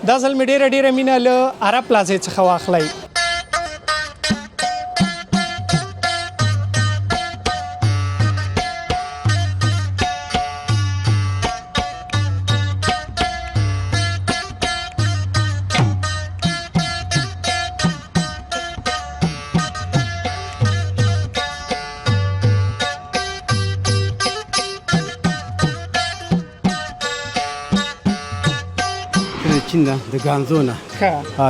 دا ځل مې ډېره مینه له عرب پلازې څخه واخلئ. چین ده د ګانزو نه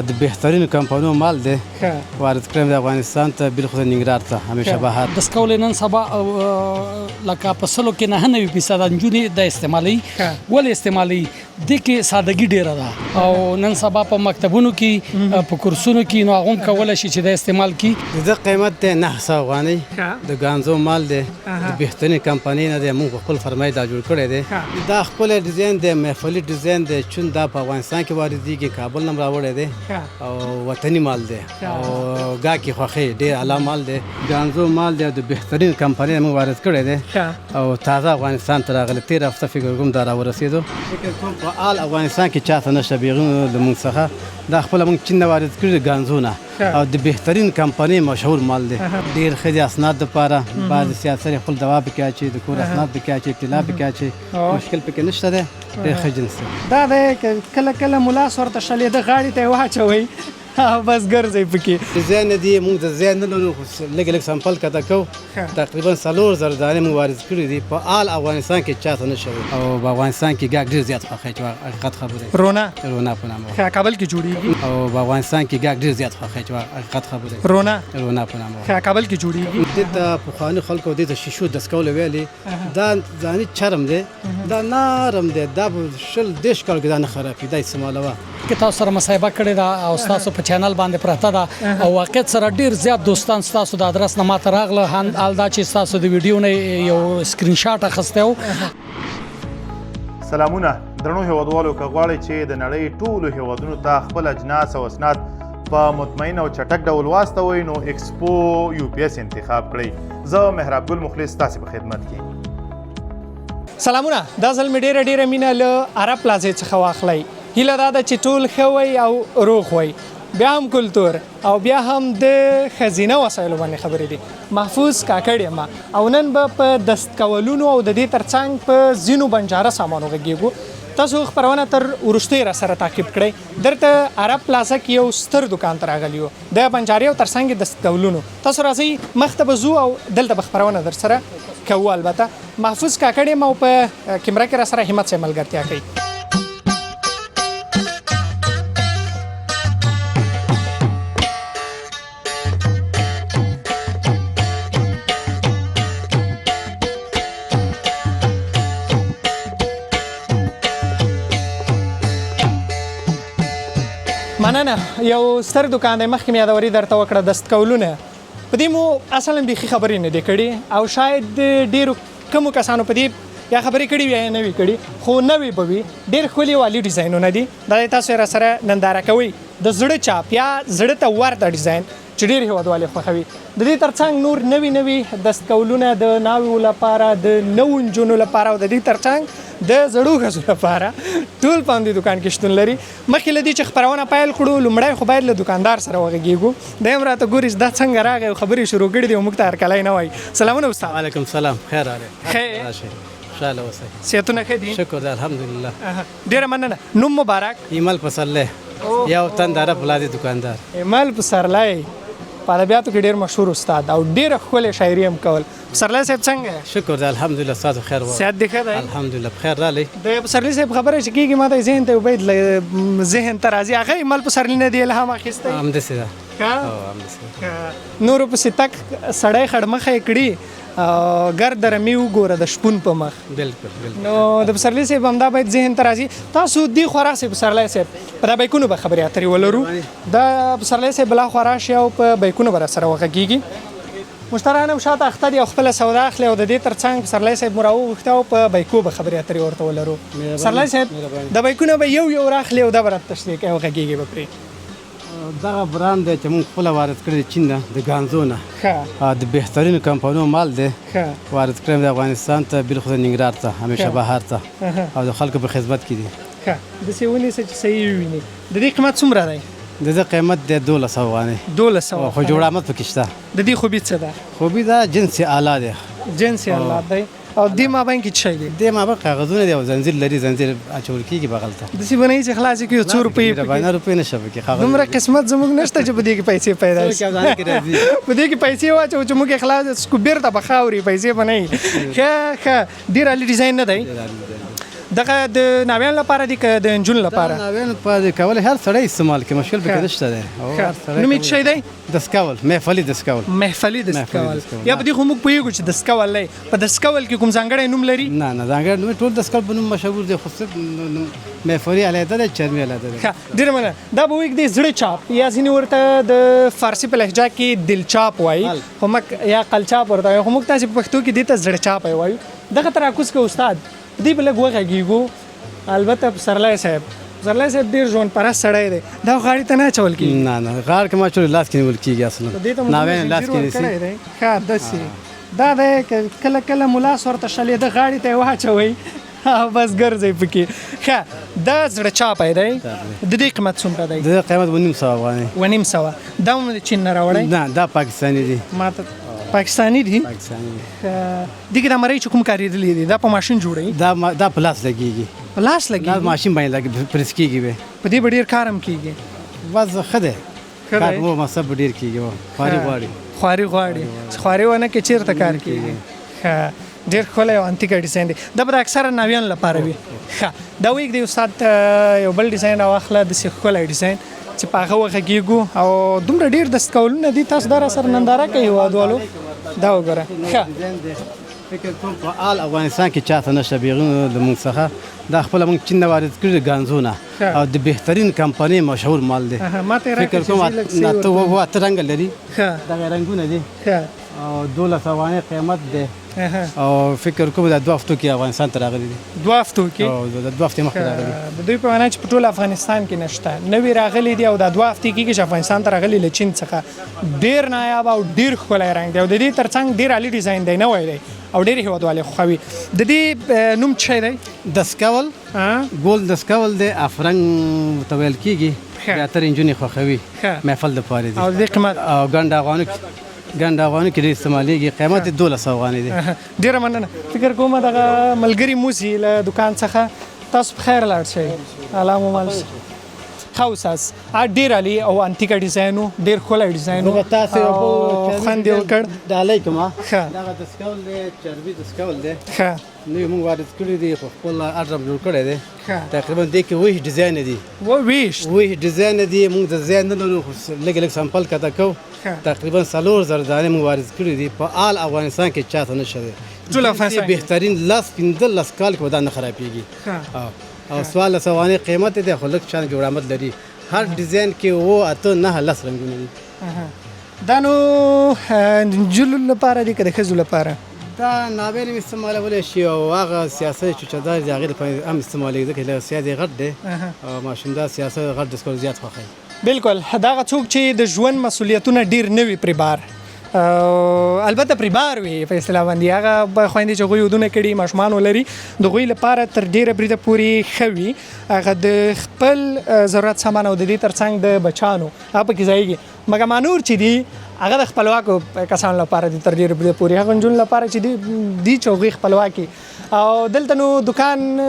د بهترینو کمپنیو مال دی وارد کړی د افغانستان ته بالخصوص ننګرهار ته همیشه بهر دستکول نن سبا لکه په سلو کې 99% نجونې د استعمالي ول استعمالي د کې سادهګي ډیره ده او نن سبا په مکتبونو کې په کورسونو کې نو هغه کولای شي چې د استعمال کې د قیمت ته 900 افغانۍ د ګانزو مال دی د بهترین کمپنی نه دی موږ خپل فرمای دا جوړ کړی دی دا خپل ډیزاین دی محفلي ډیزاین دی چون دا په افغانستان کې واردېږي کابل نه راوړی دی او وطني مال دی او ګاکي خوښي ډېر اعلی مال دی ګانزو مال دی د بهترین کمپنی موږ وارد کړی دی او تازه افغانستان ته راغلی تیر هفته فکر کوم دا راورسېدو په آل افغانستان کې چاته نشته بیغون د موږ څخه دا خپل موږ چین نه وارد کړی ګانزو نه او د بهترین کمپنی مشهور مال دی ډېر ښه د اسناد دپاره بعض سیاست خپل دوا پکې اچوي د کور اسناد پکې اچوي طلا پکې اچوي مشکل پکې نشته دی ډېر ښه جنس دی دا دی کله کله ملاس ورته شلېده غاړې ته یې واچوئ بس ګرځئ پکې ډیزاین دی موږ د ډیزاین نه لرو لږ لږ سمپل کته کوو تقریبا 4 زره دانې موږ وارد کړي دي په آل افغانستان کې چاته نه شوی او په افغانستان کې ګاګ ډېر زیات خوښوي چې حقیقت خبره رونا په نامه کابل کې جوړیږي او په افغانستان کې ګاګ ډېر زیات خوښوي چې حقیقت خبره رونا په نامه کابل کې جوړیږي د پخواني خلکو د شیشو د سکول ویلي دا ځاني چرم دی دا نرم دی دا شل دیش کال کې دا نه خرابي دا استعمالوه کې تاسو سره مصاحبه کړې ده او تاسو په چینل باندې پراته ده او واقعیت سره ډیر زیات دوستان تاسو د ادرس نه ماته راغله حال دا چې تاسو د ویډیو نه یو سکرین شاټ اخیسته و سلامونه درنو هیوادوالو که غواړئ چې د نړۍ ټولو هیوادونو ته خپل اجناس او اسناد په مطمئن او چټک ډول واستوئ نو ایکسپو یو پی ایس انتخاب کړئ زه مهراب ګل مخلص تاسو په خدمت کې سلامونه دا ځل مې ډېره مینه له عرب پلازې څخه واخلئ هیله دا ده چې ټول ښه وئ او روغ وئ بیا هم کلتور او بیا هم د ښځینه وسایلو باندې خبرې دي محفوظ کاکړ یم او نن به په دستکولونو او د دې ترڅنګ په ځینو بنجاره سامانو غږیږو تاسو خبرونه تر وروستۍ را سره تعقیب کړئ درته عرب پلازه کې یو ستر دکان ته راغلی یو د بنجارې او ترڅنګ دستکولونو تاسو راځئ مخ ته به ځو او دلته به خبرونه در سره کوو البته محفوظ کاکړ یم او په کیمره کې را سره همت صاحب ملګرتیا کوي مننه یو ستر دکان دی مخکې مې یادوري درته وکړه دستکولونه په دې مو اصلا بیخي خبرې نه دي کړي او شاید ډېرو کمو کسانو په دې یا خبرې کړي وي یا نه وي کړي خو نوې به وي ډېر ښکلي والي ډیزاینونه دي دا تاسو را سره ننداره کوئ د زړه چاپ یا زړه ته ورته ډیزاین چې ډېر هیوادوالې خوښوي د دې ترڅنګ نور نوي دستکولونه د ناویو لپاره د نوو نجونو لپاره او د دې ترڅنګ د زړو ښځو لپاره ټول په همدې دکان کې شتون لري مخکې له دې چې خپرونه پیل کړو لومړی خو باید له دکاندار سره وغږیږو دی هم راته ګوري دا څنګه راغی او خبرې شروع کړي دي او موږ ته هرکلی نه وایي سلامونه استاد وعلیکم سلام خیر ښه خوشحاله اوسئ صحتونه ښه دي شکر دی الحمدلله ډېره مننه نوم مبارک ایمل پسرلی یو تن د عرب پلازې دکاندار ایمل پسرلی په ادبیاتو کې ډېر مشهور استاد او ډېره ښکلې شاعري هم کول پسرلی صاحب څنګه شکر دی الحمدلله ستاسو خیر و صحت دې ښه دی الحمدلله بخیر رالی د پسرلی صاحب خبره چې کېږي ما ته ذهن ته باید ذهن ته راځي هغه ایمل پسرلی نه دی الهام اخیستی همداسې ده نورو پسې تک سړی خړمخه یې کړي ګرد رمي وګوره د شپون په مخ بالکل نو د پسرلی صاحب همدا باید ذهن ته راځي تاسو دې خوا راسئ پسرلی صاحب په دا بیکونو به خبرې اترې ولرو د پسرلی صاحب بلا خوا راشي او په بیکونو به راسره وغږیږي مشتریان هم شاته اخته دي او خپله سودا اخلي او د دې ترڅنګ پسرلی صاحب مو راوغوښته او په بیکو به خبرې اترې ورته ولرو پسرلی صاحب د بیکونه به یو راخلي او دا به راته تشریح کوي او غږیږي به پرې دغه برانډ دی چې موږ خپله وارد کړی د چین نه د ګانزو نه د بهترینو کمپنیو مال دی وارد کړی د افغانستان ته بالخصوص ننګرهار ته همیشه بهر ته او د خلکو په خدمت کې دي ښه داسې ونیسه چې صحیح وویني د دې قیمت څومره دی د دې قیمت د 1200 افغانۍ 1200 خو جوړ آمد پکې شته د دې خوبي څه ده خوبي دا جنس اعلی دی جنس الله دی او دې مابین کې څه شی دی د ما به کاغذونه دی او زنجیر لري زنجیر اچول کېږي بغل ته داسې بنایي چې خلاص کړي 100 روپۍ باندې روپۍ نشه پکې کاغذ دومره قسمت زموږ نشته چې په دې کې پیسې پیدا شي په دې کې پیسې واچو چې موږ خلاص سکو بیرته به خاوري پیسې بنایي ښه ډېر عالي ډیزاین نه دی دغه د ناویان لپاره دی که د نجونو لپاره ناویان په کول هر سړی استعمال کوي مشکل پکې نشته دی نوم یې څه شی دی دستکول محفلي دستکول محفلي دستکول یا په دې خو موږ پوهېږو چې دستکول دی په دستکول کې کوم ځانګړی نوم لري نه ځانګړی نوم ټول دستکول په نوم مشهور دی خو محفلي علیحده دی چرمي علیحده دی ډېره مننه دا به وږدې زړه چاپ یا ځینې ورته د فارسي په لهجه کې دل چاپ وایي خو موږ یا قلچاپ ورته وایو خو موږ تاسې په پښتو کې دې ته زړه چاپ وایو دغه تراکوز کې استاد دې به لږ وغږېږو البته پسرلی صاحب ډېر ژوند پرست سړی دی دا غاړې ته نه اچول کېږي نه غاړه کې ما چورې لاس کې نیول کېږي اصلا ناویان لاس کې نیسي ښه داسې دا دی که کله کله ملاس ورته شلېده غاړې ته یې واچوئ بس ګرځئ پکې ښه دا زړه چاپی دی د دې قیمت څومره دی د دې قیمت 900 افغانۍ 900 دا هم د چین نه راوړی نه دا پاکستاني دی ماته پاکستاني دي دغه د مری چې کوم کاریدلې دي دا په ماشين جوړي دا پلاس لګيږي پلاس لګي دا ماشين باندې لګي پرس کیږي به په دې ډیر کارم کیږي بس خده کار مو مصب ډیر کیږي خواري ونه کې چیرته کار کیږي ډیر خلای او انټیک ډیزاین دي دا به اکثره ناویان لپاره وي دا ویګ دی استاد یو بل ډیزاین واخله د سی خلای ډیزاین چې په هغه وغږیږو او دومره ډیر دستکولونه دي تاسو دا سره ننداره کوي وادوالو دا وګوره فکر کوم په آل افغانستان کې چاته نشه بیغون د موږ څخه دا خپل موږ چین نه وارد کړی غانزونه او د بهترین کمپنی مشهور مال دی فکر کوم ناته و ترنګ لري دا رنگونه دي او 1200 افغانۍ قیمت دی او فکر کوم دا 2 هفتو کې افغانستان ته راغلي دي 2 هفتو کې او دا 2 هفتې مخکې راغلي د دوی په معنا چې په ټول افغانستان کې نشته نوې راغلي دي او دا 2 هفتې کې چې افغانستان ته راغلي له چین څخه ډیر نایاب او ډیر ښکلی رنګ دی او د دې ترڅنګ ډیر عالي ډیزاین دی نوی دی او ډیر هیوادوالې خوښوي د دې نوم څه دی دستکول ګول دستکول دی افرنګ ته ویل کېږي یا تر انجونې خوښوي محفل دپاره دي او د دې قیمت او ګنډ افغاني کې استعمالېږي قیمت 1200 افغانۍ دی ډېره مننه فکر کوم دغه ملګري موزي له دکان څخه تاسو په خیر لاړ شئ الله مو مال خاص ډېر علي او انټیکا ډیزاینو ډېر ښکلی ډیزاینو تاسو خوند یې وکړ ډالۍ کوم دغه دستکول دی چربي دستکول دی نو موږ وارد کړی دی په خپل اډرم جوړ کړی دی تقریبا دې کې ویش ډیزاین دی ویش ډیزاین دی موږ د ډیزاین نه لرو لږ سامپل کته کو تقریبا 3000 دانې موږ وارد کړی دی په آل افغانستان کې چاته نشته ټول افغانستان بهترین لاس 15 کال کې ودان خرابېږي او سوال سوانه قیمت دی خو لږ شان جوړ آمد لري هر ډیزاین کې وو اته نه لس رنگونه دي دا نو جلو لپاره دي که د ښځو لپاره دا ناویل استعمالولی شي او هغه سیاسي چوچدار د هغې لپاره هم استعمالېږي ځکه سیاسي غټ دی او ماشوم دا سیاسي غټ دستکول زیات خوښوي بالکل دا هغه څوک چې د ژوند مسؤلیتونه ډیر نه وي پرې بار البته پرې بار وي په اصطلاح باندې هغه خویندې چې هغوی ودونه کړي ماشومان ولري د هغوی لپاره تر ډېره بریده پورې ښه وي هغه د خپل ضرورت سامان او د دې ترڅنګ د بچانو هغه پکې ځایږي مګر مانور چې دي هغه د خپلواکو کسانو لپاره دي تر ډېره بریده پورې هغه نجونو لپاره چې دي چې هغوی خپلواکي او دلته نو دکان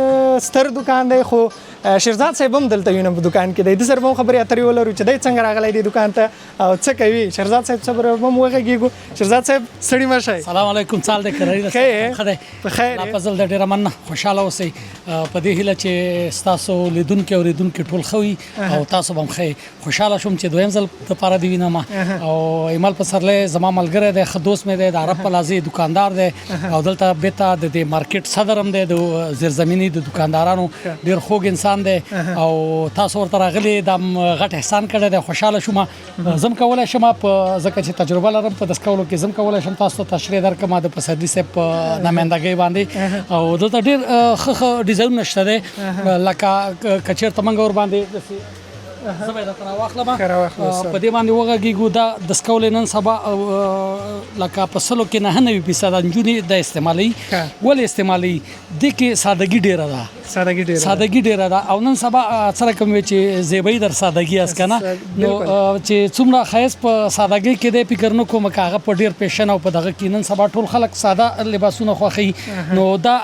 ستر دکان دی خو شیرزاد صاحب هم دلته وینم په دکان کې دی د سره هم خبرې اترې ولرو چې دی څنګه راغلی دی دکان ته او څه کوي شیرزاد صاحب صبر هم وغږېږو شیرزاد صاحب ستړي مه شئ سلام علیکم څال دی کرۍ په خیر فضل د ډېره مننه خوشحاله اوسئ په دې هیله چې ستاسو لیدونکي اورېدونکي ټول ښه وي او تاسو به هم ښه خوشحاله شوم چې دویم ځل دپاره دې وینم او ایمل پسرلی زما ملګری دی ښه دوست مې دی د عرب پلازې دکاندار دی او دلته بېرته د دې مارکیټ صدر هم دی د زیرزمیني د دکاندارانو ډېر خوږ انسان دی او تاسو ورته راغلي دا غټ احسان کړی دی خوشحاله شوم زه هم کولی شم ځکه چې تجربه لرم په دستکولو کې زه هم کولی شم تاسو ته تشریح درکړم د پسرلي صاحب په نمایندګۍ باندې او دلته ډېر ښه ډیزاینونه شته دی لکه که چېرته موږ ورباندې زه به یې درته راواخلم په دې باندې وغږېږو دا دستکول نن سبا لکه په سلو کې 99% نجونې دا استعمالوي ولې استعمالوي دې کې سادګي ډېره ده سادهګي ډیره ده او نن سبا سره کوم چې زیبای در سادهګي اس کنه نو چې څومره خیس په سادهګي کې د فکر نه کوم کاغه په ډیر پیشن او په دغه کې نن سبا ټول خلک ساده لباسونه خوخي نو دا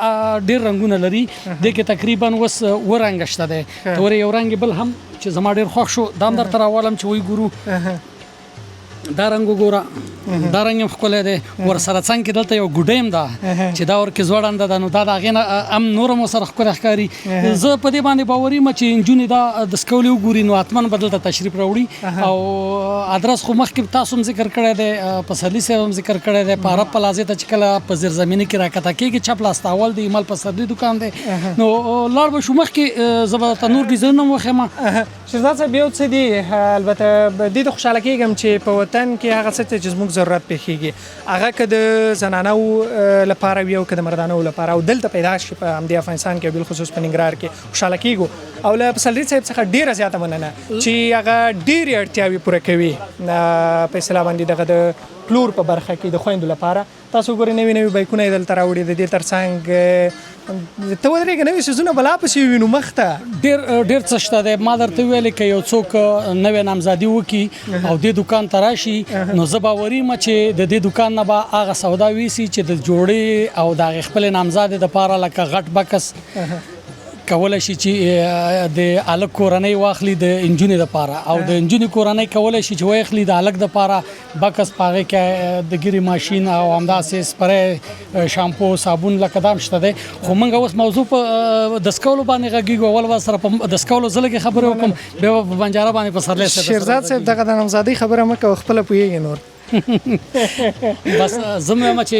ډیر رنگونه لري د کې تقریبا وس ورنګشته ده تور یو رنگ بل هم چې زما ډیر خوښ شو دام در تر اولم چې وی ګورو دا رنگ وګوره دا رنگ خپل دی ور سره څنګه دلته یو ګډیم ده چې دا ور کې زوړند ده نو دا غینه ام نور مو سره خپل ښکاری زه په دې باندې باوري م چې انجونی دا د سکولي وګوري نو اتمن بدلته تشریف راوړي او ادرس خو مخکې تاسو هم ذکر کړی دی پسرلی سره هم ذکر کړی دی په عرب پلازه ته چې کله په زیر زمینی کې راکته کېږي چپ لاس تاول دی مال پسرلی دکان دی نو لار به شو مخکې زبر تنور ډیزاین نو مخه شهزاد صاحب یو څه دی البته د دې خوشاله کېږم چې په وطن کې هغه څه چې زموږ ضرورت پیښیږي هغه که د زنانو لپاره وي او که د مردانو لپاره او دلته پیدا شي په همدې افغانستان کې بالخصوص په ننګرهار کې خوشاله کېږو او له پسرلي صاحب څخه ډېره زیاته مننه چې هغه ډېرې اړتیاوې پوره کوي په اصطلاح باندې دغه د پلور په برخه کې د خویندو لپاره تاسو ګورئ نوي نوي بایکونه یې دلته راوړي د دې تر څنګ ته ودرېږه نوي څیزونه بلا پسې ووینو مخ ته ډېر څه شته دی ما درته ویلې که یو څوک نوې نامزادي وکړي او دې دکان ته راشي نو زه باوري م چې د دې دکان نه به هغه سودا ویسي چې د جوړې او د هغې خپلې نامزادې دپاره لکه غټ بکس کولای شي چې د الګ کورنۍ واخلي د انجونی لپاره او د انجونی کورنۍ کولای شي چې واخلي د الګ لپاره بکس پاغه کې د ګری ماشين او همداسې سپری شامپو صابون لکه دام شته دي خو موږ اوس موضوع په د سکولو باندې غږیږو اول سره په د سکولو زلګي خبرې وکم به په بنجاره باندې په سرلې شیرزاد صاحب دغه د نامزادي خبره مکه خپل پویږي نور بس زموږ چې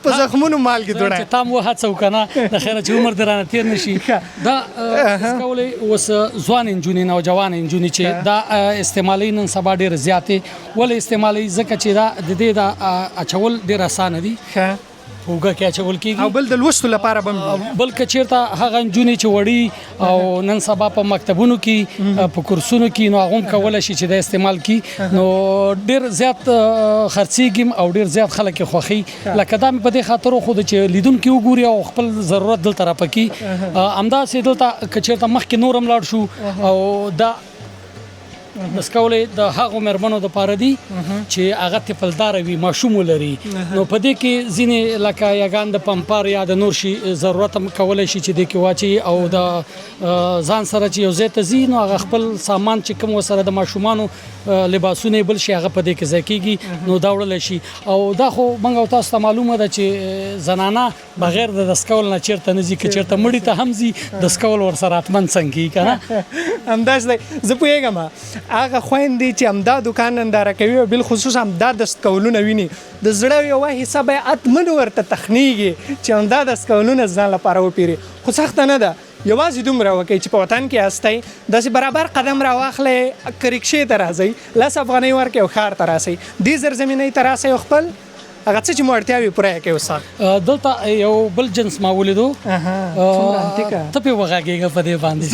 په زخمونو مالګي دوړای چې تام وه هڅو کنه د خیره چې عمر درانه تیر نشي دا سکولې وس ځوان انجونی نوجوان انجونی چې دا استعمالي نن سبا ډیر زیاتې ول استعمالي ځکه چې دا د دې دا اچول ډیر اسانه دي هوګه کې اچول کیږي او بل د لوستو لپاره بلکې چیرته هغه انجونی چې وړي او نن سبا په مکتبونو کې په کورسونو کې نو هغه کولای شي چې د استعمال کی نو ډیر زیات خرڅيږي او ډیر زیات خلک خوخي لکه دا په دې خاطر خو د چې لیدونکو وګوري او خپل ضرورت دل طرف کې امدا سي دلته چیرته مخکې نورم لاړ شو او دا د سکولې د هغو مرمنو د پاره دي چې هغه تفلدار وي ماشوم لري نو په دې کې ځینې لکه یګان د پمپار یا د نور شي ضرورت هم کولای شي چې د کې واچي او د ځان سره چې یو ځای ته ځي نو هغه خپل سامان چې کوم سره د ماشومانو لباسونه بل شي هغه په دې کې ځای کېږي نو دا وړل شي او دا خو موږ تاسو ته معلومه ده چې زنانه بغیر د سکول نه چیرته نه ځي چې چیرته مړی ته هم ځي د سکول ور سره اتمن څنګه کنه همداس دی زه پوهیږم هغه خويندې چې همدا دکاندار کوي بل خصوص همدا د سکولونه ویني د زړه یو حساب اتمن ورته تخنیږي چې همدا د سکولونه ځان لپاره وپیری خو سخت نه ده یوازې دومره وکړي چې په وطن کې استای داسې برابر قدم را واخلې کرکشې ته راځي لاس افغانۍ ورکې او ښار ته راسي دې زرزمینۍ ته راسي خپل هغه څه چې مو اړتیاوې پوره کوي استاد دلته یو بل جنس ما ولیدو ته په وغاګېږه په دې باندې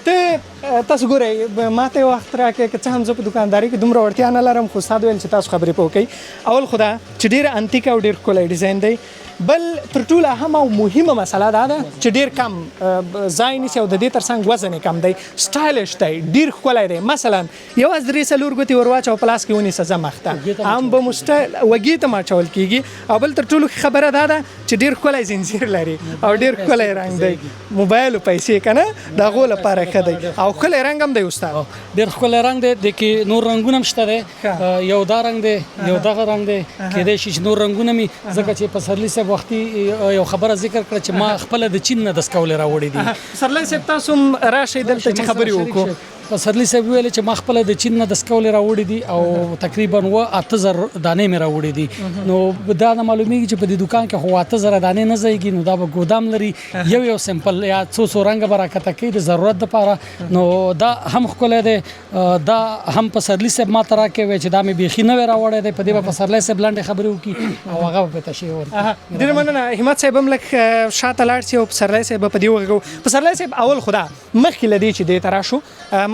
ته تاسو ګورئ ما ته وخت راکې که څه هم زه په دکانداري کې دومره وړتیا نه لرم خو استاد ویل چې تاسو خبرې پوکئ اول خو دا چې ډېر انتیک او ډېر ښکلی ډیزاین دی بل تر ټولو اهم او مهمه مسله دا ده چې ډېر کم ځای نیسي او د دې تر څنګ وزن یې کم دی سټایلش دی ډېر ښکلی دی مثلا یوازې 3-4 ګوتې ور واچوه په لاس کې ونیسه ځه مخ ته هم به مو وږې ته ماچول کېږي او بل تر ټولو خبره دا ده چې ډېر ښکلی زنځیر لري او ډېر ښکلی رنګ دی موبایل او پیسې که نه د هغو لپاره ښه دی او ښکلی رنګ هم دی استاد ډېر ښکلی رنګ دی د کې نور رنګونه هم شته دی یو دا رنګ دی یو دغه رنګ دی کېدای شي چې نور رنګونه مې ځکه چې پسرلي صاحب وختي یو خبره ذکر کړه چې ما خپل د چین نه د سکولې راوړې دي پسرلی صاحب تاسو هم راشئ دلته چې خبرې وکړو پسرلی صاحب ویل چې ما خپل د چین نه د سکولې راوړې دي او تقریبا 8000 دانې مې راوړې دي نو دا نه معلومیږي چې په دې دکان کې 8000 دانې نه ځایږي نو دا به ګودام لري یو سمپل یا څو رنګ برکت کوي د ضرورت لپاره نو دا هم ښکلی دی دا هم پسرلی صاحب ما ته راکوي چې دا مې بیخي نه راوړی دی په دې به پسرلی صاحب لاندې خبرې وکړي او هغه به تشریح ورکړي ډېر مننه همت صاحب هم لږ شاته لاړ شي او پسرلی صاحب په دې وغږو پسرلی صاحب اول خدا مخکې له دې چې دې ته راشو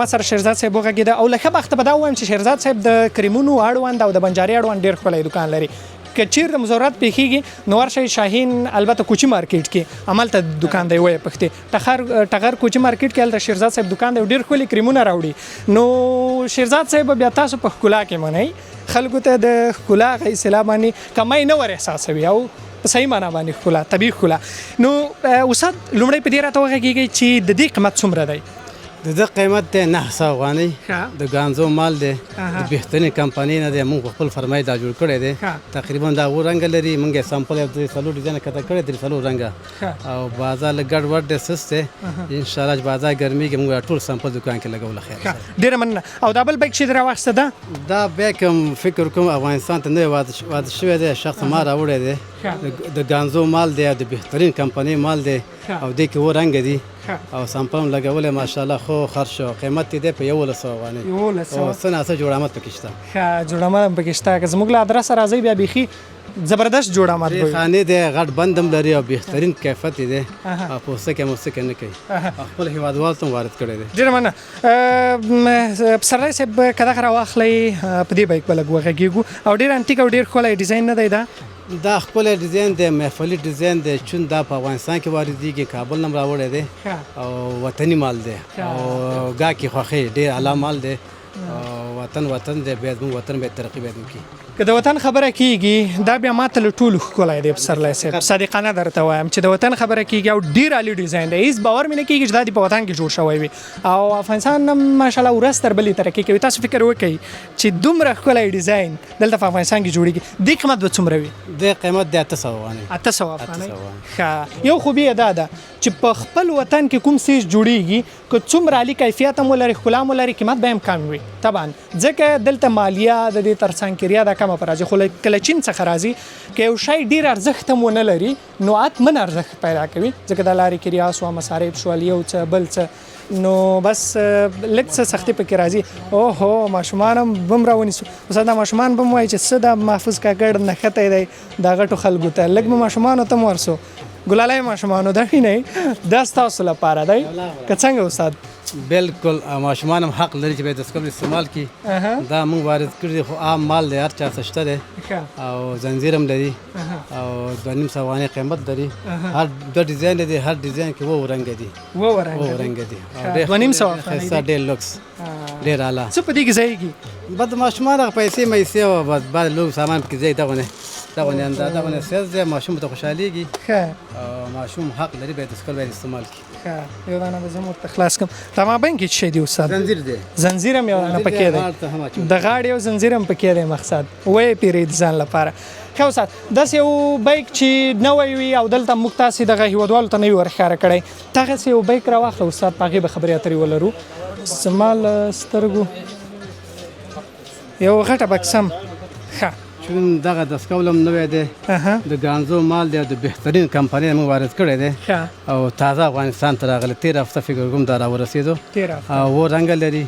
ما سره شیرزاد صاحب وغږېده او له ښه بخته به دا ووایم چې شیرزاد صاحب د کریمونو اړوند او د بنجاري اړوند ډېر ښکلی دکان لري که چیرته مزورات پیښیږي نو ورشئ شاهین البته کوچي مارکیټ کې همالته دکان دی وایي پښتې ټغر کوچي مارکیټ کې هلته شیرزاد صاحب دکان دی ډېر ښکلي کریمونه راوړي نو شیرزاد صاحب بیا تاسو په ښکلا کې منئ خلکو ته د ښکلا هغه اصطلاح باندې کمی نه ور احساسوي او په صحیح معنا باندې ښکلا طبیعي ښکلا نو استاد لومړی په دې راته وغږیږئ چې د دې قیمت څومره دی د دې قیمت دی 900 افغانۍ د ګانزو مال دی د بهترین کمپنۍ نه دی موږ خپل فرمای دا جوړ کړی دی تقریبا دا و رنګ لري موږ سامپل د سلو ډیزاین کته کړی دی سلو رنګ او بازار لګړ ور دی سست دی ان شاء الله بازار ګرمي کې موږ ټول سامپل دکان کې لګول خیر ډیر مننه او دا بل بیک چې راوښته دا بیک فکر کوم افغانستان ته نه واده شوی دی شخص ما راوړی دی د ګانزو مال دی د بهترین کمپنۍ مال دی او د کې و رنګ دی او سامپل لګولې ماشاءالله خو خرچ قیمت دې په 1100 افغانۍ او سناسه جوړامت پکې شته ښه جوړامت پکې شته که زموږ له ادرس راځي بیا بيخي زبردست جوړامت دی خانه دې غټ بندم لري او بهترین کیفیت دی او پوسه کې موسیقي نه کوي خپل هیوادوال ته وارد کړی دی ډیر مننه سرای صاحب کدا غره واخلې په دې بیک بلګ وغږیږو او ډیر انټیک او ډیر ښکلی ډیزاین نه دی دا خپل ډیزاین دی محفلي ډیزاین دی چون دا په افغانستان کې واردېږي کابل نه راوړی دی او وطني مال دی او ګاکي خوښي ډېر اعلی مال دی وطن دی بیا زموږ وطن به ترقي باید وکړي که د وطن خبره کیږي دا بیا ماته له ټولو ښکلی دی پسرلی صاحب صادقانه درته وایم چې د وطن خبره کیږي او ډېر عالي ډیزاین دی هېڅ باور مې نه کېږي چې دا دې په وطن کې جوړ شوی وي او افغانستان هم ماشاءالله ورځ تر بلې ترقي کوي تاسو فکر وکړئ چې دومره ښکلی ډیزاین دلته په افغانستان کې جوړېږي دې قیمت به څومره وي دې قیمت دی 800 افغانۍ 800 افغانۍ ښه یو خوبي یې دا ده چې په خپل وطن کې کوم څیز جوړېږي که څومره عالي کیفیت هم ولري ښکلا هم ولري قیمت به هم کم وي طبعا ځکه دلته مالیه د دې ترڅنګ کریا دا کمه په راځي خو کله چین څخه راځي که یو شی ډېر ارزښت هم ونه لري نو اتمن ارزښت پیدا کوي ځکه د لارې کریا سوه مصارف شول یو څه بل څه نو بس لږ څه سختي پکې راځي اوهو ماشومان هم بم راونیسو اوس دا ماشومان به م وایي چې څه د محفوظ کاکړ نښتی دی دا غټو خلکو ته لږ به ماشومانو ته م ورسو ګلالۍ ماشومانو دا وینئ دا ستاسو لپاره دی که څنګه استاد بالکل ماشومان هم حق لري چې باید دستکول استعمال کړي دا موږ وارد کړي دي خو عام مال دی هر چا څه شته دی او زنځیر هم لري او 2.5 افغانۍ قیمت لري هر دو ډیزاین دی هر ډیزاین کې وو رنګ دي وو رنګ دي 2.5 افغانۍ ډېر لوکس ډېر اعلی څه په دې کې ځایږي بعد ماشومان هغه پیسې مېسې او بعد لوګ سامان پکې ځای دغونه اندازه سیز دی ماشوم ته خوشحالېږي او ماشوم حق لري باید دستکول باید استعمال کړي یو دانه به زه ورته خلاص کړم تمام کې څه شی دی استاد زنځیر دی زنځیر هم یو دانه پکې دی د غاړې یو زنځیر هم پکې دی مقصد وایي پیرې د ځان لپاره ښه استاد داسې یو بیک چې نوی وي او دلته موږ تاسې دغه هیوادوالو ته نه وي ورښکاره کړی دغسې یو بیک راواخله استاد په هغې به خبرې اترې ولرو زما له سترګو یو غټه بکسم ښه چون دغه دستکول هم نوی دی د ګانزو مال دی او د بهترین کمپنۍ موږ وارد کړی دی او تازه افغانستان ته راغلی تېر هفته فکر کوم دا راورسېدو او و رنګ لري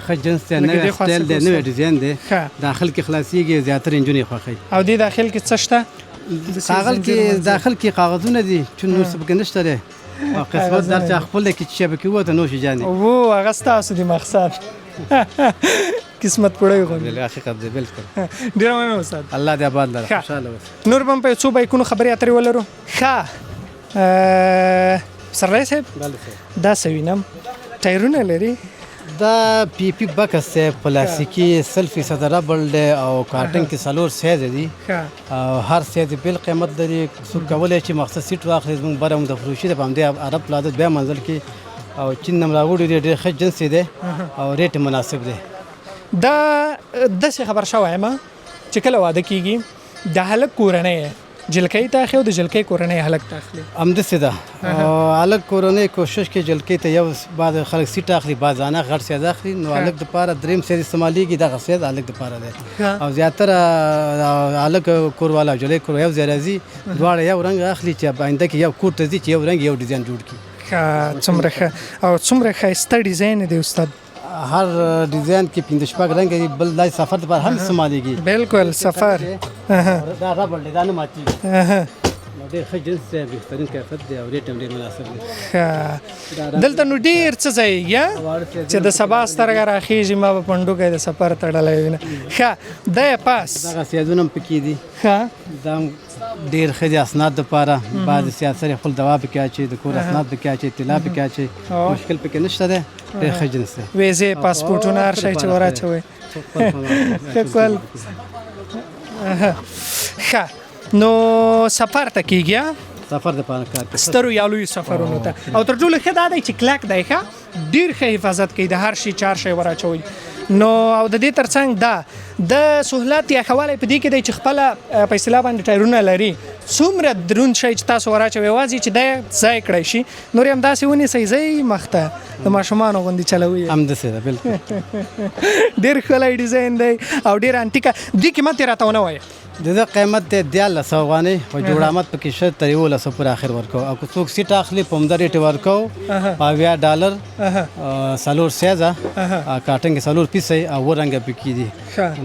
ښه جنس دی نوی سټایل دی نوی ډیزاین دی داخل کې خلاصېږي زیاتره نجونې خوښوي او دې داخل کې څه شته کاغذ کې داخل کې کاغذونه دي چون نور څه پکې نشته دی او قسمت در چا خپل دی کې چې پکې وته نوش جان دی او هغه ستاسو دی مقصد قسمت پړی غو حقیقت دی بالکل ډیر مننه استاد الله دې آباد لره خوشاله اوسه نور بم په څو بیکونو خبرې اترې ولرو ښه سرای صاحب دا سوینم ټایرونه لري دا پی پی بکس دی پلاستیکي 100% ربل دی او کارټن کې څلور سایز دي او هر سایز بل قیمت لري څوک کولی چې مخصوص سیټ واخلي زموږ بره هم د فروشي د همدې عرب پلازا بیا منزل کې او چین نه راوړي ډېر ښه جنس دی او ریټ مناسب دی دا داسې خبر شوی یم چې کله واده کېږي د هلک کورنۍ جلکۍ ته اخلي او د جلکۍ کورنۍ هلک ته اخلي همداسې ده هلک کورنۍ کوشش کوي جلکۍ ته یو بعض خلک سیټ اخلي بعض نه غټ سیز اخلي نو هلک دپاره دریم سیز استعمالېږي دغه سیز هلک دپاره دی او زیاتره هلک کوروالا او جلۍ کور یو ځای راځي دواړه یو رنګ اخلي چې آینده کې یو کور ته ځي چې یو رنګ یو ډیزاین جوړ کړي څومره ښه او څومره ښایسته ډیزاین دی استاد هر ډیزاین کې 15 رنګ دی بل دای سفر لپاره هم استعمالېږي بالکل سفر دا ربل دی دا نه ماتېږي ډېر ښه جنس دی بهترین کیفیت دی او ریټ هم ډېر مناسب دی دلته نو ډیر څه ځایږي چې د سبا سترګه راخیږي ما به پنډوکی د سفر تړلی وینه ښه دی پاس دغه سیازونه هم پکې دي ښه دا هم ډېر ښه دي اسناد دپاره بعضې سیاست یې خپل دوا پکې اچوي د کور اسناد پکې اچوي طلا پکې اچوي مشکل پکې نشته دی ډېر ښه جنس دی ویزې پاسپورټونه هر شی چې وراچوئ ښه کول ښه نو سفر ته کېږي سفر دپاره کار کوي سترو یا لویو سفرونو ته او تر ټولو ښه دا دی چې کلک دی ښه ډېر ښه حفاظت کوي د هر شي چار شی وراچوئ نو او د دې ترڅنګ دا د سهولت یا ښه والی په دې کې دی چې خپله په اصطلاح باندې ټایرونه لري څومره دروند شی چې تاسو وراچوئ یوازې چې دی ځای کړی شي نور یې همداسې ونیسئ ځای مخ ته د ماشومانو غوندې چلوي همداسې ده بلکل ډېر ښکلی ډیزاین دی او ډېر انټیکه دې قیمت یې راته ونه وایه د ده قیمت دی 1300 افغانۍ او جوړ آمد پکې شته تر 1100 پورې اخر ورکوو او که څوک سیټ اخلي په همدا ریټ یې ورکوو په $80 څلور سیزه کاټن کې څلور پیسه او اووه رنګه پکې دي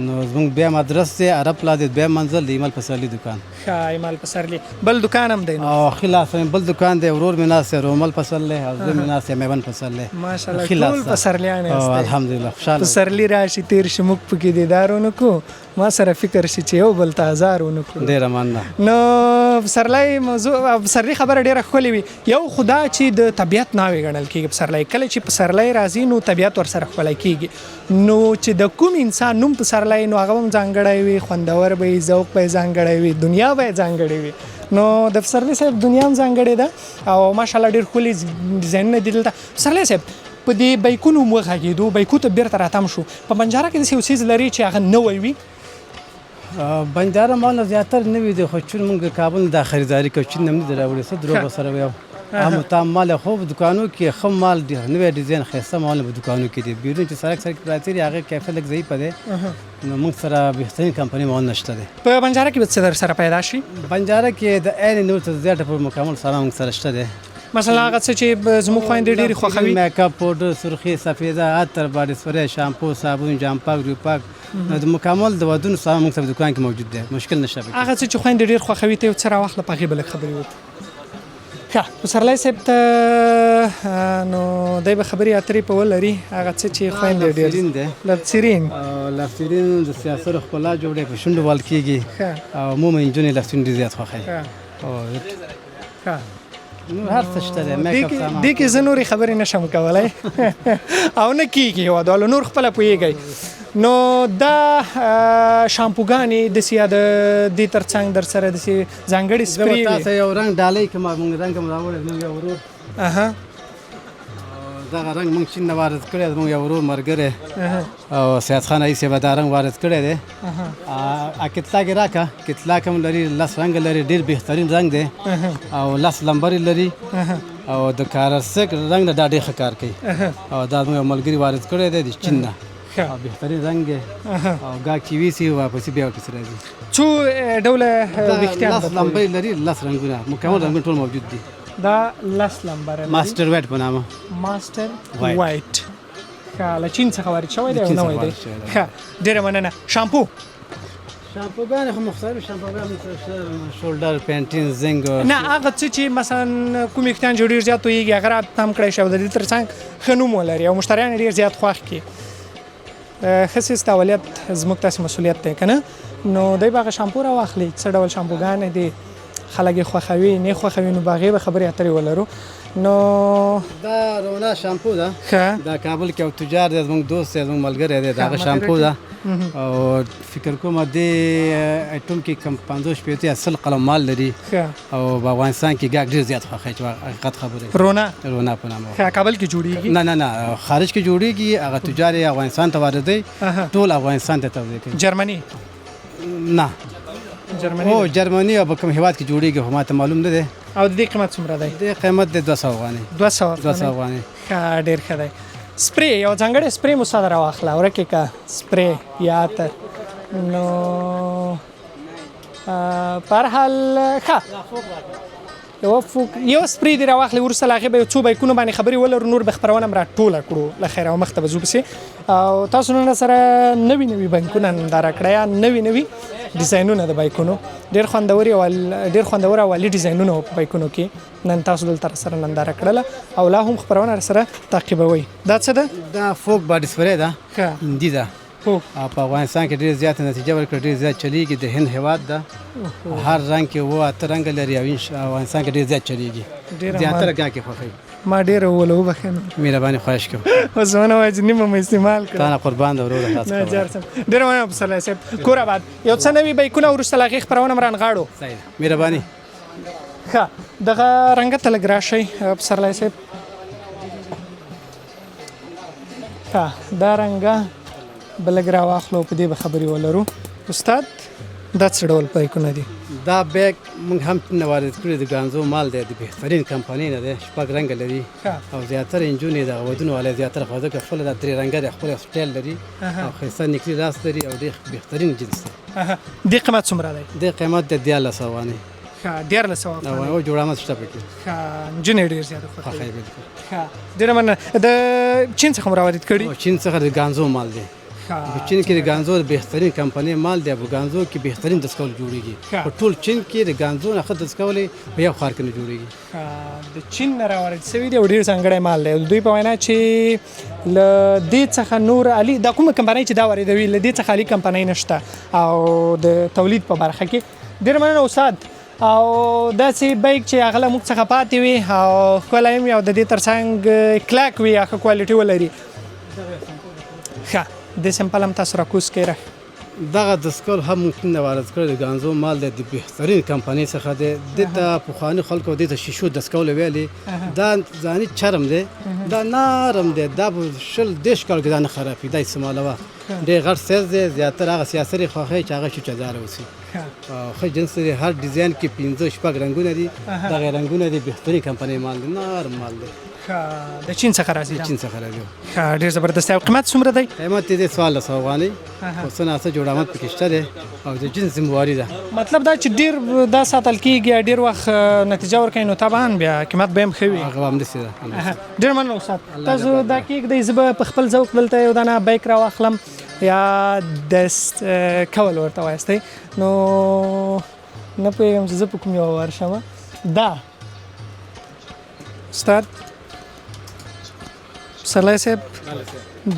نو زموږ بیا ادرس دی عرب پلازا بیا منزل د ایمل پسرلي دکان ښه ایمل پسرلي بل دکان هم دی او خلاص بل دکان دی ورور مې ناست دی رومل پسرلی او زه مې ناست یم میوند پسرلی ماشاءالله ټول پسرلیان یاست الحمدلله خوشحاله پسرلی راشي تیر شي موږ پکې دیدار ونه کړو ما سره فکر شي چې یو بل ته ازار ونه کړو ډېره مننه نو پسرلی موضوع پسرلی خبره ډېره ښکلې وي یو خدا چې د طبیعت ناوې ګڼل کېږي پسرلی کله چې پسرلی راځي نو طبیعت ورسره ښکلی کېږي نو چې د کوم انسان نوم پسرلی نو هغه هم ځانګړی وي خوندور به وي ذوق به یې ځانګړی وي دنیا به یې ځانګړې وي نو د پسرلی صاحب دنیا هم ځانګړې ده او ماشاءالله ډېر ښکلي ډیزاینونه دي دلته پسرلی صاحب په دې بیکونو مو وغږېدو بیکو ته بیرته راتم شو په بنجاره کې داسې یو څیز لري چې هغه نوی وي بنجاره مال زیاتر نوی دی خو چون موږ کابل نه دا خریداري کوو چین نه هم نه دی راوړی څه دروغ به سره ویو هم تام مال خو په دکانو کې ښه مال دی نوی ډیزاین ښایسته مال په دکانو کې دی بیرون چې سړک سړک پراته دي هغې کیفیت لږ ضعیفه دی نو موږ سره بهترین کمپنۍ مال نشته دی په بنجاره کې به څه در سره پیدا شي بنجاره کې د عین نور ته زیاته پر مکمل سره موږ سره شته دی مثلا هغه څه چې زموږ خویندې ډېرې خوښوي میک اپ پوډر سرخي سفیده عطر باډي سپری شامپو صابون جام پاک ریو پاک د مکمل د ودونو سامان موږ سره دکان کې موجود دی مشکل نشته هغه څه چې خویندې ډېر خوښوي ته یو څه راواخله په هغې به لږ خبرې وکړو ښه پسرلی صاحب ته نو دی به خبرې اترې په ولري هغه څه چې خویندې ډېر دی لفسرین لفسرین د سیاست ښکلا جوړې په شونډو وال کېږي او عموما نجونې لفسرین ډېر زیات خوښوي هر څه شته دی میک اپ سامان دې کې زه نورې خبرې نشم کولی او نه کېږي هېوادوالو نور خپله پوهېږئ نو دا شامپوګانې داسې یا د دې تر څنګ در سره داسې ځانګړې سپرې وي تاسو یو رنګ ډالۍ که موږ رنګ هم راوړی زموږ یو ورور دغه رنګ موږ چین نه وارد کړی زموږ یو ورور ملګری او سیاد خان عیسې به دا رنګ وارد کړی دی کتلا کې راکړه کتلا کې هم لري 10 رنګ لري ډېر بهترین رنګ دی او 10 لمبرې لري او د کارسک رنګ نه دا ډېر ښه کار کوي او دا زموږ یو ملګري وارد کړی دی د چین نه بهترین رنګ دی او ګا کې ویسي واپسې بیا واپس راځي څو ډوله ویښتان 10 لمبرې لري 10 رنګونه مکمل رنګونه ټول موجود دي دا 10 لمبر ماستر وایټ په نامه ماستر وایټ ښه له چین څخه وارد شوی دی او نوی دی ښه ډېره مننه شامپو شامپوګانې خو مختلف شامپوګانې شولډر پینټین زنګ نه هغه څه چې مثلا کوم ویښتان چې ډېر زیات تویېږي هغه راتم کړی شي او د دې تر څنګ ښه نوم ولري او مشتریان یې ډېر زیات خوښ کړي ښه څیز ته اولید زموږ تاسې مسؤلیت دی که نه نو دی به هغه شامپو راواخلي څه ډول شامپوګانې دي خلک یې خوښوي نه یې خوښوي نو به هغې به خبرې اترې ولرو نو دا رونا شامپو ده ښه دا کابل کې یو تجار دی زموږ دوست دی زموږ ملګری دی د هغه شامپو ده او فکر کوم دې ایټم کې کم 50 یا 100 قلم مال لري او په افغانستان کې ګاګ ډېر زیات خوښوي چې حقیقت خبرې رونا په نامه ښه کابل کې جوړېږي نه خارج کې جوړېږي هغه تجار یې افغانستان ته واردوي ټول افغانستان ته توزیع کوي جرمني نه جرمني او کوم هیواد کې جوړیږي خو ماته معلوم نه دی او د دې قیمت څومره دی د قیمت د 200 افغانۍ 200 افغانۍ ښه ډېر ښه دی سپری یو ځانګړی سپری مو ساده راواخله ورکې که سپری یا عطر نو په هر حال ښه یو سپری دی راواخلې وروسته له هغې به یو څو بایکونو باندې خبرې ولرو نور به خپرونه هم راټوله کړو له خیره او مخته به ځو پسې او تاسو نن سره نوي نوي بایکونه ننداره کړه یا نوي ډیزاینونه د بایکونو ډېر خوندور او والي ډیزاینونه په بایکونو کې نن تاسو دلته سره ننداره کړله او لا هم خپرونه سره تعقیبوئ دا څه ده دا فوک باډي سپری ده ښه هندي ده هو په افغانستان کې ډېر زیات نتیجه ورکړه ډېر زیات چلیږي د هند هیواد ده هر رنګ کې و اته رنګ لري او افغانستان کې ډېر زیات چلیږي زیاتره ګاکې خوښوي ما ډېره وله وبخښه مهرباني خواهش کوم اوس ونه وایه چې نیمه مو استعمال کړه تا نه قربان ده وروره خلاص نه جار سم ډېره مننه پسرلی صاحب کور آباد یو څه نوي بایکونه وروسته له هغې خپرونه م رانغاړو صحیح ده مهرباني ښه دغه رنګه ته لږ راشئ پسرلی صاحب ښه دا رنګه به لږ راواخلو په دې به خبرې ولرو استاد دا څه ډول بایکونه دي دا بیگ موږ هم نه وارد کړی د ګانزو مال دی د بهترین کمپنۍ نه دی شپږ رنګه لري او زیاتره انجونې د ودونو والا زیاتره خو ځکه خپله دا درې رنګه دی خپل سټایل لري او ښایسته نیکلي راس لري او ډېر بهترین جنس دې قیمت څومره دی دې قیمت د 1400 افغانۍ ښه 1400 افغانۍ او جوړامت شته پکې ښه نجونې ډېر زیاته خوښوي خوښوي بالکل ښه ډېره مننه د چین څخه مو راوارد کړي چین څخه د ګانزو مال دی په چین کې د ګانزو بهترین کمپنۍ مال دی په ګانزو کې بهترین دستکول جوړیږي په ټول چین کې د ګانزو نه ښه دستکول په یو ښار کې نه جوړیږي د چین نه راوارد شوی دی او ډېر ځانګړی مال دی دوی په وینا چې له دې څخه نور علي دا کومه کمپنۍ چې دا واردوي له دې څخه علي کمپنۍ نشته او د تولید په برخه کې ډېر مننه استاد او داسې بایک چې هغه له موږ څخه پاتې وي او ښکلی وي او د دې تر څنګ کلاک وي ښه کوالټي ولري ښه د سمپل هم تاسو راکوز کړئ دغه دستکول هم ممکن نه وارد کړی د ګانزو مال د بهترین کمپنۍ څخه دی دته پخواني خلکو دته شیشو دستکول ویلي دا ځاني چرم دی دا نرم دی دا شل دیش کال کې دا نه خرابي دا استعمالوه ډېر غټ سایز دی زیاتره هغه سیاسري خوښوي چې هغه شوچهداره اوسي ښه جنس دی هر ډیزاین کې 15 شپږ رنګونه دي دغه رنګونه د بهترین کمپنۍ مال دی نرم مال دی د چین څخه راځي چین څخه راځي ښه ډېر زبردست او قیمت څومره دی قیمت یې 1400 افغانۍ او څه نه څه جوړامت پکې شته دی او د جنس ذمهواري ده مطلب دا چې ډېر دا ساتل کېږي ډېر وخت نتیجه ورکوي نو طبعا بیا قیمت به هم ښه وي هغه همداسې ده ډېر مننه استاد تاسو دا کېږدئ زه به په خپل ذوق دلته یو دانه بایک راواخلم یا دست کول ورته وایستی نو نه پوهېږم چې زه په کوم یوه ورشم دا استاد پسرلی صاحب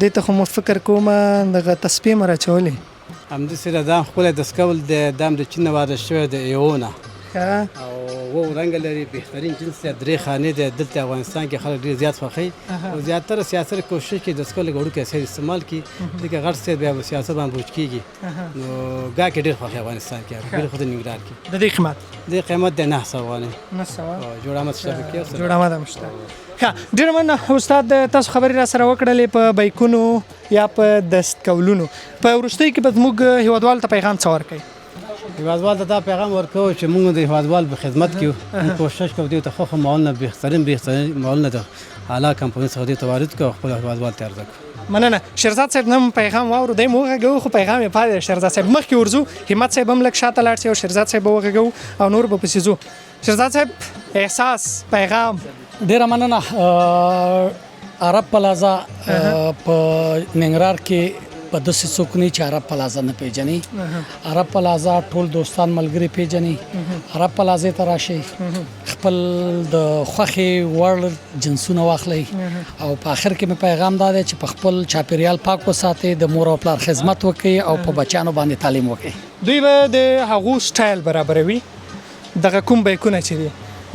دې ته خو مو فکر کوم دغه تسبیح مو راچولې همداسې ده دا ښکلی دستکول دی دا هم د چین نه وارد شوی د ایونه ښه او وو رنګ لري بهترین جنس دی درې خانې دی دلته افغانستان کې خلک ډېر زیات خوښوي او زیاتره سیاست کوشش کوي دستکول وړوکی اسیر استعمال کړي ځکه غټ سیټ بیا سیاست باندې بوج کېږي نو ګاکې ډېر خوښوي افغانستان کې بالخصوص ننګرهار کې د دې قیمت د قیمت د 900 افغانۍ 900 جوړامت شته پکې جوړامت هم شته ښه ډېر مننه استاد تاسو خبرې را سره وکړلې په بایکونو یا په دستکولونو په وروستۍ کې به زموږ هیوادوالو ته پیغام څه ورکوئ هیوادوال ته دا پیغام ورکوو چې موږ د هیوادوال په خدمت کې یو کوشش کوو دوی ته ښه مالونه بهترین مالونه د اعلی کمپنۍ څخه دوی ته وارد کړو خپل هیوادوال ته عرضه کړو مننه شیرزاد صاحب نن پیغام واورو دی مو وغږوو خو پیغام یې پاتې دی شیرزاد صاحب مخکې ورځو همت صاحب هم لږ شاته لاړ شي او شیرزاد صاحب به وغږوو او نور به پسې ځو شیرزاد صاحب احساس پیغام ډیره مننه عرب پلازا په ننګرهار کې په داسې څوک نه چې عرب پلازا نه پیژني عرب پلازا ټول دوستان ملګري پیژني عرب پلازا ته راشي خپل د خوښې وړ جنسونه واخلي او په آخر کې مې پیغام دا دی چې په خپل چاپیریال پاک وساتي د مور او پلار خدمت وکړي او په بچیانو باندې تعلیم وکړي دوی به د هغو سټایل برابروي دغه کوم بیکونه چې دي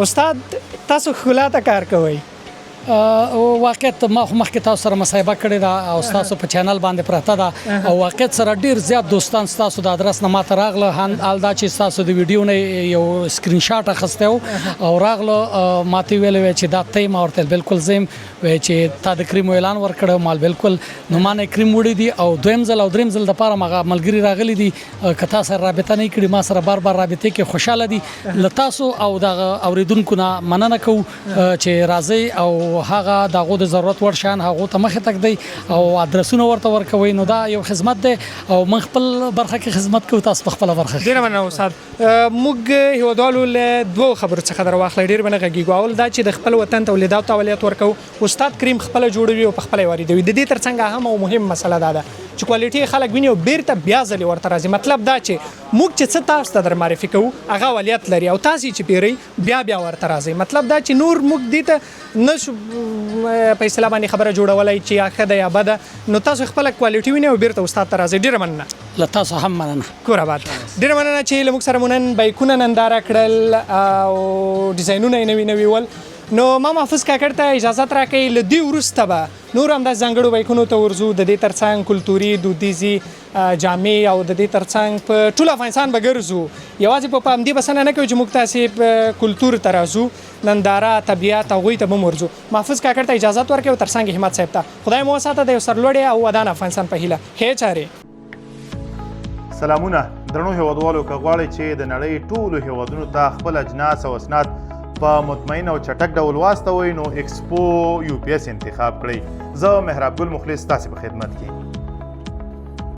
استاد تاسو ښکلا ته کار کوئ واقعیت ما خو مخکې تاسو سره مصاحبه کړې ده او ستاسو په چینل باندې پراته ده او واقعیت سره ډیر زیات دوستان ستاسو د ادرس نه ماته راغله حال دا چې ستاسو د ویډیو نه یو سکرین شاټ اخیستی او راغله ماته ویلې چې دا ته ما ورته بالکل زم چې تا د کریم اعلان ورکړ مال بالکل نو ما نه کریم وړي دي او دویم ځل او دریم ځل د پاره مغه ملګری راغلي دي کتا سره رابطه نه کړي ما سره بار رابطه کې خوشاله دي لتاسو او د اوریدونکو نه مننه کو چې راځي او هغه دغه د ضرورت ور شان هغه ته مخه تک دی او ادرسونه ورته ورکوي نو دا یو خدمت دی او من خپل برخه کې خدمت کوي تاسو خپل برخه ډیر مننه استاد موږ هیوادوالو له دوه خبرو څخه در واخلې ډیر مننه غږیږو اول دا چې د خپل وطن تولیدات او اولویت ورکو استاد کریم خپل جوړوي او خپل واردوي د دې ترڅنګ هم او مهم مسله ده چې کوالټي خلک ویني او بیرته بیا ځلې ورته راځي مطلب دا چې موږ چې څه تاسو ته در معرفي کوو هغه اولویت لري او تاسو چې پیری بیا ورته راځي مطلب دا چې نور موږ دې ته نشو په اصطلاح باندې خبره جوړولای چې اخه ده یا بده نو تاسو خپل کوالټي ویني او بیرته استاد ته راځي ډیر مننه له تاسو هم مننه کور آباد ډیر مننه چې موږ سره مونن بایکونه ننداره کړل او ډیزاینونه یې نوي ول نو ما محفوظ کاکړ ته اجازه راکړئ له دې وروسته به نور هم د ځانګړو بایکونو ته ورځو د دې ترڅنګ کلتوري دودیزي جامې او د دې ترڅنګ په ټول افغانستان به ګرځو یوازې په همدې بسنه نه کوي چې موږ تاسې کلتور ته راځو ننداره طبیعت هغوی ته به هم ورځو محفوظ کاکړ ته اجازه ورکړئ او ترڅنګ همت صاحب ته خدای مو وساته د یو سرلوړي او ودان افغانستان په هیله ښې چارې سلامونه درنو هیوادوالو که غواړئ چې د نړۍ ټولو هیوادونو ته خپل اجناس او اسناد په مطمئن او چټک ډول واستوئ نو ایکسپو UPS انتخاب کړئ زه محراب ګل مخلص تاسې په خدمت کې